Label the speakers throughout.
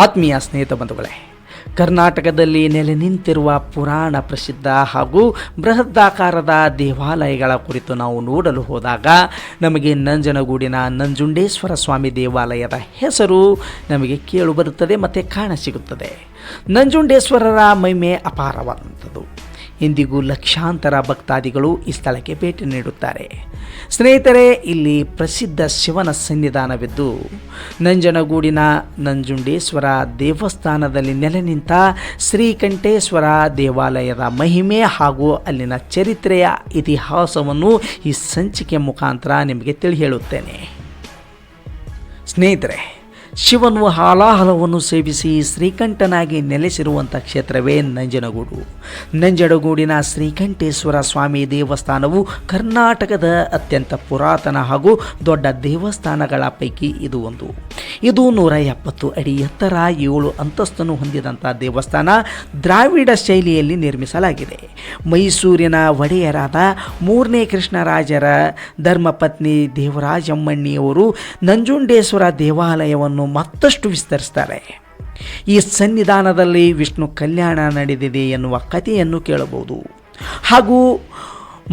Speaker 1: ಆತ್ಮೀಯ ಸ್ನೇಹಿತ ಬಂಧುಗಳೇ, ಕರ್ನಾಟಕದಲ್ಲಿ ನೆಲೆ ನಿಂತಿರುವ ಪುರಾಣ ಪ್ರಸಿದ್ಧ ಹಾಗೂ ಬೃಹದಾಕಾರದ ದೇವಾಲಯಗಳ ಕುರಿತು ನಾವು ನೋಡಲು ಹೋದಾಗ ನಮಗೆ ನಂಜನಗೂಡಿನ ನಂಜುಂಡೇಶ್ವರ ಸ್ವಾಮಿ ದೇವಾಲಯದ ಹೆಸರು ನಮಗೆ ಕೇಳಿಬರುತ್ತದೆ ಮತ್ತು ಕಾಣಸಿಗುತ್ತದೆ. ನಂಜುಂಡೇಶ್ವರರ ಮಹಿಮೆ ಅಪಾರವಾದಂಥದ್ದು. ಇಂದಿಗೂ ಲಕ್ಷಾಂತರ ಭಕ್ತಾದಿಗಳು ಈ ಸ್ಥಳಕ್ಕೆ ಭೇಟಿ ನೀಡುತ್ತಾರೆ. ಸ್ನೇಹಿತರೆ, ಇಲ್ಲಿ ಪ್ರಸಿದ್ಧ ಶಿವನ ಸನ್ನಿಧಾನವಿದ್ದು ನಂಜನಗೂಡಿನ ನಂಜುಂಡೇಶ್ವರ ದೇವಸ್ಥಾನದಲ್ಲಿ ನೆಲೆ ನಿಂತ ಶ್ರೀಕಂಠೇಶ್ವರ ದೇವಾಲಯದ ಮಹಿಮೆ ಹಾಗೂ ಅಲ್ಲಿನ ಚರಿತ್ರೆಯ ಇತಿಹಾಸವನ್ನು ಈ ಸಂಚಿಕೆ ಮುಖಾಂತರ ನಿಮಗೆ ತಿಳಿ ಹೇಳುತ್ತೇನೆ. ಸ್ನೇಹಿತರೆ, ಶಿವನು ಹಾಲಾಹಲವನ್ನು ಸೇವಿಸಿ ಶ್ರೀಕಂಠನಾಗಿ ನೆಲೆಸಿರುವಂಥ ಕ್ಷೇತ್ರವೇ ನಂಜನಗೂಡು. ನಂಜನಗೂಡಿನ ಶ್ರೀಕಂಠೇಶ್ವರ ಸ್ವಾಮಿ ದೇವಸ್ಥಾನವು ಕರ್ನಾಟಕದ ಅತ್ಯಂತ ಪುರಾತನ ಹಾಗೂ ದೊಡ್ಡ ದೇವಸ್ಥಾನಗಳ ಪೈಕಿ ಇದು ಒಂದು. ಇದು 170 ಅಡಿ ಎತ್ತರ, 7 ಅಂತಸ್ತನ್ನು ಹೊಂದಿದಂಥ ದೇವಸ್ಥಾನ ದ್ರಾವಿಡ ಶೈಲಿಯಲ್ಲಿ ನಿರ್ಮಿಸಲಾಗಿದೆ. ಮೈಸೂರಿನ ಒಡೆಯರಾದ 3ನೇ ಕೃಷ್ಣರಾಜರ ಧರ್ಮಪತ್ನಿ ದೇವರಾಜಮ್ಮಣ್ಣಿಯವರು ನಂಜುಂಡೇಶ್ವರ ದೇವಾಲಯವನ್ನು ಮತ್ತಷ್ಟು ವಿಸ್ತರಿಸ್ತಾರೆ. ಈ ಸನ್ನಿಧಾನದಲ್ಲಿ ವಿಷ್ಣು ಕಲ್ಯಾಣ ನಡೆದಿದೆ ಎನ್ನುವ ಕಥೆಯನ್ನು ಕೇಳಬಹುದು. ಹಾಗೂ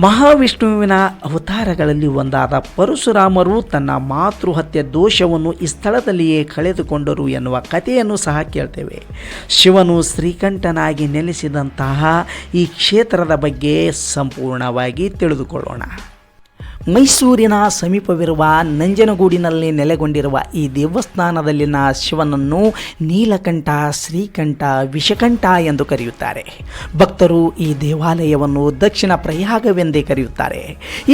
Speaker 1: ಮಹಾವಿಷ್ಣುವಿನ ಅವತಾರಗಳಲ್ಲಿ ಒಂದಾದ ಪರಶುರಾಮರು ತನ್ನ ಮಾತೃಹತ್ಯೆ ದೋಷವನ್ನು ಈ ಸ್ಥಳದಲ್ಲಿಯೇ ಕಳೆದುಕೊಂಡರು ಎನ್ನುವ ಕಥೆಯನ್ನು ಸಹ ಕೇಳ್ತೇವೆ. ಶಿವನು ಶ್ರೀಕಂಠನಾಗಿ ನೆಲೆಸಿದಂತಹ ಈ ಕ್ಷೇತ್ರದ ಬಗ್ಗೆ ಸಂಪೂರ್ಣವಾಗಿ ತಿಳಿದುಕೊಳ್ಳೋಣ. ಮೈಸೂರಿನ ಸಮೀಪವಿರುವ ನಂಜನಗೂಡಿನಲ್ಲಿ ನೆಲೆಗೊಂಡಿರುವ ಈ ದೇವಸ್ಥಾನದಲ್ಲಿನ ಶಿವನನ್ನು ನೀಲಕಂಠ, ಶ್ರೀಕಂಠ, ವಿಷಕಂಠ ಎಂದು ಕರೆಯುತ್ತಾರೆ. ಭಕ್ತರು ಈ ದೇವಾಲಯವನ್ನು ದಕ್ಷಿಣ ಪ್ರಯಾಗವೆಂದೇ ಕರೆಯುತ್ತಾರೆ.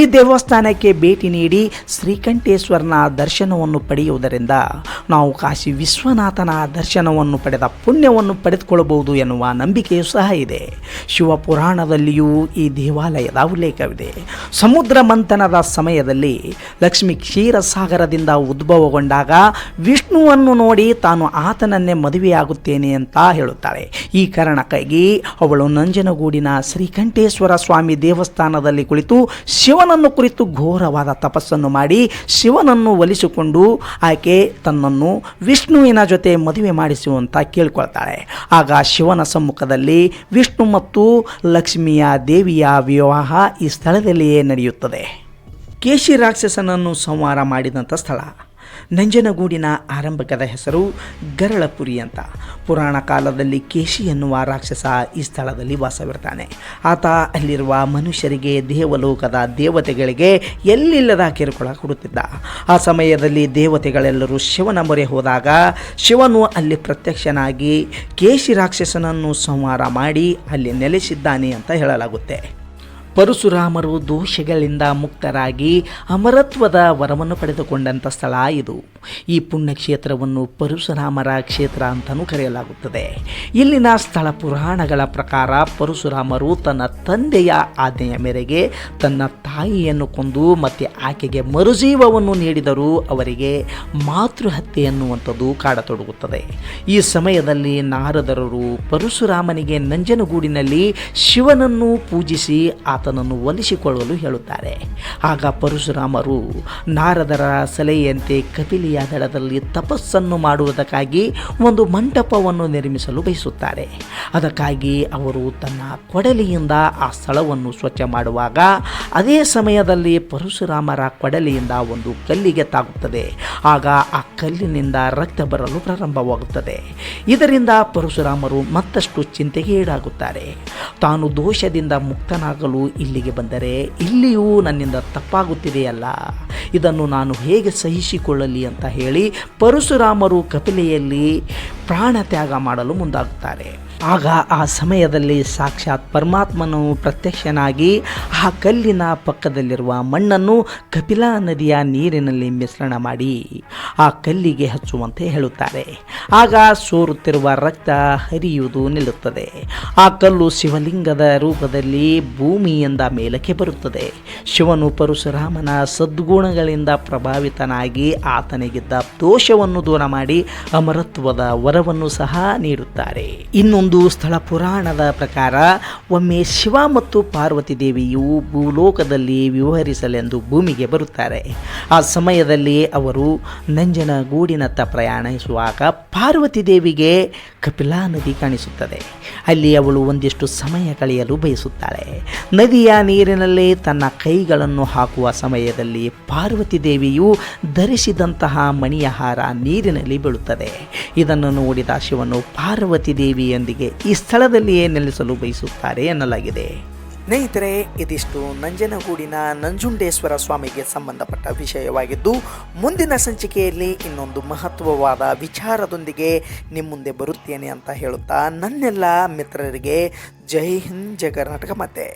Speaker 1: ಈ ದೇವಸ್ಥಾನಕ್ಕೆ ಭೇಟಿ ನೀಡಿ ಶ್ರೀಕಂಠೇಶ್ವರನ ದರ್ಶನವನ್ನು ಪಡೆಯುವುದರಿಂದ ನಾವು ಕಾಶಿ ವಿಶ್ವನಾಥನ ದರ್ಶನವನ್ನು ಪಡೆದ ಪುಣ್ಯವನ್ನು ಪಡೆದುಕೊಳ್ಳಬಹುದು ಎನ್ನುವ ನಂಬಿಕೆಯೂ ಸಹ ಇದೆ. ಶಿವಪುರಾಣದಲ್ಲಿಯೂ ಈ ದೇವಾಲಯದ ಉಲ್ಲೇಖವಿದೆ. ಸಮುದ್ರ ಮಂಥನದ ಸಮಯದಲ್ಲಿ ಲಕ್ಷ್ಮಿ ಕ್ಷೀರಸಾಗರದಿಂದ ಉದ್ಭವಗೊಂಡಾಗ ವಿಷ್ಣುವನ್ನು ನೋಡಿ ತಾನು ಆತನನ್ನೇ ಮದುವೆಯಾಗುತ್ತೇನೆ ಅಂತ ಹೇಳುತ್ತಾಳೆ. ಈ ಕಾರಣಕ್ಕಾಗಿ ಅವಳು ನಂಜನಗೂಡಿನ ಶ್ರೀಕಂಠೇಶ್ವರ ಸ್ವಾಮಿ ದೇವಸ್ಥಾನದಲ್ಲಿ ಕುಳಿತು ಶಿವನನ್ನು ಕುರಿತು ಘೋರವಾದ ತಪಸ್ಸನ್ನು ಮಾಡಿ ಶಿವನನ್ನು ಒಲಿಸಿಕೊಂಡು ಆಕೆ ತನ್ನನ್ನು ವಿಷ್ಣುವಿನ ಜೊತೆ ಮದುವೆ ಮಾಡಿಸುವಂತ ಕೇಳ್ಕೊಳ್ತಾಳೆ. ಆಗ ಶಿವನ ಸಮ್ಮುಖದಲ್ಲಿ ವಿಷ್ಣು ಮತ್ತು ಲಕ್ಷ್ಮಿಯ ದೇವಿಯ ವಿವಾಹ ಈ ಸ್ಥಳದಲ್ಲಿಯೇ ನಡೆಯುತ್ತದೆ. ಕೇಶಿ ರಾಕ್ಷಸನನ್ನು ಸಂಹಾರ ಮಾಡಿದಂಥ ಸ್ಥಳ ನಂಜನಗೂಡಿನ ಆರಂಭಿಕದ ಹೆಸರು ಗರಳಪುರಿ ಅಂತ. ಪುರಾಣ ಕಾಲದಲ್ಲಿ ಕೇಶಿ ಎನ್ನುವ ರಾಕ್ಷಸ ಈ ಸ್ಥಳದಲ್ಲಿ ವಾಸವಿರ್ತಾನೆ. ಆತ ಅಲ್ಲಿರುವ ಮನುಷ್ಯರಿಗೆ, ದೇವಲೋಕದ ದೇವತೆಗಳಿಗೆ ಎಲ್ಲಿಲ್ಲದ ಕಿರುಕುಳ ಕೊಡುತ್ತಿದ್ದ. ಆ ಸಮಯದಲ್ಲಿ ದೇವತೆಗಳೆಲ್ಲರೂ ಶಿವನ ಮೊರೆ ಹೋದಾಗ ಶಿವನು ಅಲ್ಲಿ ಪ್ರತ್ಯಕ್ಷನಾಗಿ ಕೇಶಿ ರಾಕ್ಷಸನನ್ನು ಸಂಹಾರ ಮಾಡಿ ಅಲ್ಲಿ ನೆಲೆಸಿದ್ದಾನೆ ಅಂತ ಹೇಳಲಾಗುತ್ತೆ. ಪರಶುರಾಮರು ದೋಷಗಳಿಂದ ಮುಕ್ತರಾಗಿ ಅಮರತ್ವದ ವರವನ್ನು ಪಡೆದುಕೊಂಡಂಥ ಸ್ಥಳ ಇದು. ಈ ಪುಣ್ಯಕ್ಷೇತ್ರವನ್ನು ಪರಶುರಾಮರ ಕ್ಷೇತ್ರ ಅಂತಲೂ ಕರೆಯಲಾಗುತ್ತದೆ. ಇಲ್ಲಿನ ಸ್ಥಳ ಪುರಾಣಗಳ ಪ್ರಕಾರ ಪರಶುರಾಮರು ತನ್ನ ತಂದೆಯ ಆಜ್ಞೆಯ ಮೇರೆಗೆ ತನ್ನ ತಾಯಿಯನ್ನು ಕೊಂದು ಮತ್ತು ಆಕೆಗೆ ಮರುಜೀವವನ್ನು ನೀಡಿದರೂ ಅವರಿಗೆ ಮಾತೃಹತ್ಯೆ ಎನ್ನುವಂಥದ್ದು ಕಾಡತೊಡಗುತ್ತದೆ. ಈ ಸಮಯದಲ್ಲಿ ನಾರದರು ಪರಶುರಾಮನಿಗೆ ನಂಜನಗೂಡಿನಲ್ಲಿ ಶಿವನನ್ನು ಪೂಜಿಸಿ ಆತನನ್ನು ಒಲಿಸಿಕೊಳ್ಳಲು ಹೇಳುತ್ತಾರೆ. ಆಗ ಪರಶುರಾಮರು ನಾರದರ ಸಲಹೆಯಂತೆ ಕಪಿಲಿಯ ದಡದಲ್ಲಿ ತಪಸ್ಸನ್ನು ಮಾಡುವುದಕ್ಕಾಗಿ ಒಂದು ಮಂಟಪವನ್ನು ನಿರ್ಮಿಸಲು ಬಯಸುತ್ತಾರೆ. ಅದಕ್ಕಾಗಿ ಅವರು ತನ್ನ ಕೊಡಲಿಯಿಂದ ಆ ಸ್ಥಳವನ್ನು ಸ್ವಚ್ಛ ಮಾಡುವಾಗ ಅದೇ ಸಮಯದಲ್ಲಿ ಪರಶುರಾಮರ ಕೊಡಲಿಯಿಂದ ಒಂದು ಕಲ್ಲಿಗೆ ತಾಗುತ್ತದೆ. ಆಗ ಆ ಕಲ್ಲಿನಿಂದ ರಕ್ತ ಬರಲು ಪ್ರಾರಂಭವಾಗುತ್ತದೆ. ಇದರಿಂದ ಪರಶುರಾಮರು ಮತ್ತಷ್ಟು ಚಿಂತೆಗೆ ಈಡಾಗುತ್ತಾರೆ. ತಾನು ದೋಷದಿಂದ ಮುಕ್ತನಾಗಲು ಇಲ್ಲಿಗೆ ಬಂದರೆ ಇಲ್ಲಿಯೂ ನನ್ನಿಂದ ತಪ್ಪಾಗುತ್ತಿದೆಯಲ್ಲ, ಇದನ್ನು ನಾನು ಹೇಗೆ ಸಹಿಸಿಕೊಳ್ಳಲಿ ಅಂತ ಹೇಳಿ ಪರಶುರಾಮರು ಕಪಿಲೆಯಲ್ಲಿ ಪ್ರಾಣ ತ್ಯಾಗ ಮಾಡಲು ಮುಂದಾಗುತ್ತಾರೆ. ಆಗ ಆ ಸಮಯದಲ್ಲಿ ಸಾಕ್ಷಾತ್ ಪರಮಾತ್ಮನು ಪ್ರತ್ಯಕ್ಷನಾಗಿ ಆ ಕಲ್ಲಿನ ಪಕ್ಕದಲ್ಲಿರುವ ಮಣ್ಣನ್ನು ಕಪಿಲಾ ನದಿಯ ನೀರಿನಲ್ಲಿ ಮಿಶ್ರಣ ಮಾಡಿ ಆ ಕಲ್ಲಿಗೆ ಹಚ್ಚುವಂತೆ ಹೇಳುತ್ತಾರೆ. ಆಗ ಸೋರುತ್ತಿರುವ ರಕ್ತ ಹರಿಯುವುದು ನಿಲ್ಲುತ್ತದೆ. ಆ ಕಲ್ಲು ಶಿವಲಿಂಗದ ರೂಪದಲ್ಲಿ ಭೂಮಿಯಿಂದ ಮೇಲಕ್ಕೆ ಬರುತ್ತದೆ. ಶಿವನು ಪರಶುರಾಮನ ಸದ್ಗುಣಗಳಿಂದ ಪ್ರಭಾವಿತನಾಗಿ ಆತನಿಗಿದ್ದ ದೋಷವನ್ನು ದೂರ ಮಾಡಿ ಅಮರತ್ವದ ವರ ವರವನ್ನು ಸಹ ನೀಡುತ್ತಾರೆ. ಇನ್ನೊಂದು ಸ್ಥಳ ಪುರಾಣದ ಪ್ರಕಾರ ಒಮ್ಮೆ ಶಿವ ಮತ್ತು ಪಾರ್ವತಿ ದೇವಿಯು ಭೂಲೋಕದಲ್ಲಿ ವ್ಯವಹರಿಸಲೆಂದು ಭೂಮಿಗೆ ಬರುತ್ತಾರೆ. ಆ ಸಮಯದಲ್ಲಿ ಅವರು ನಂಜನಗೂಡಿನತ್ತ ಪ್ರಯಾಣಿಸುವಾಗ ಪಾರ್ವತಿ ದೇವಿಗೆ ಕಪಿಲಾ ನದಿ ಕಾಣಿಸುತ್ತದೆ. ಅಲ್ಲಿ ಅವಳು ಒಂದಿಷ್ಟು ಸಮಯ ಕಳೆಯಲು ಬಯಸುತ್ತಾಳೆ. ನದಿಯ ನೀರಿನಲ್ಲಿ ತನ್ನ ಕೈಗಳನ್ನು ಹಾಕುವ ಸಮಯದಲ್ಲಿ ಪಾರ್ವತಿ ದೇವಿಯು ಧರಿಸಿದಂತಹ ಮಣಿಯ ಹಾರ ನೀರಿನಲ್ಲಿ ಬೀಳುತ್ತದೆ. ಇದನ್ನು ನೋಡಿದ ಶಿವನು ಪಾರ್ವತಿ ದೇವಿಯೊಂದಿಗೆ ಈ ಸ್ಥಳದಲ್ಲಿಯೇ ನೆಲೆಸಲು ಬಯಸುತ್ತಾರೆ ಎನ್ನಲಾಗಿದೆ. ಸ್ನೇಹಿತರೆ, ಇದಿಷ್ಟು ನಂಜನಗೂಡಿನ ನಂಜುಂಡೇಶ್ವರ ಸ್ವಾಮಿಗೆ ಸಂಬಂಧಪಟ್ಟ ವಿಷಯವಾಗಿದ್ದು, ಮುಂದಿನ ಸಂಚಿಕೆಯಲ್ಲಿ ಇನ್ನೊಂದು ಮಹತ್ವವಾದ ವಿಚಾರದೊಂದಿಗೆ ನಿಮ್ಮ ಮುಂದೆ ಬರುತ್ತೇನೆ ಅಂತ ಹೇಳುತ್ತಾ ನನ್ನೆಲ್ಲ ಮಿತ್ರರಿಗೆ ಜೈ ಹಿಂದ್, ಜೈ ಕರ್ನಾಟಕ. ಮತ್ತೆ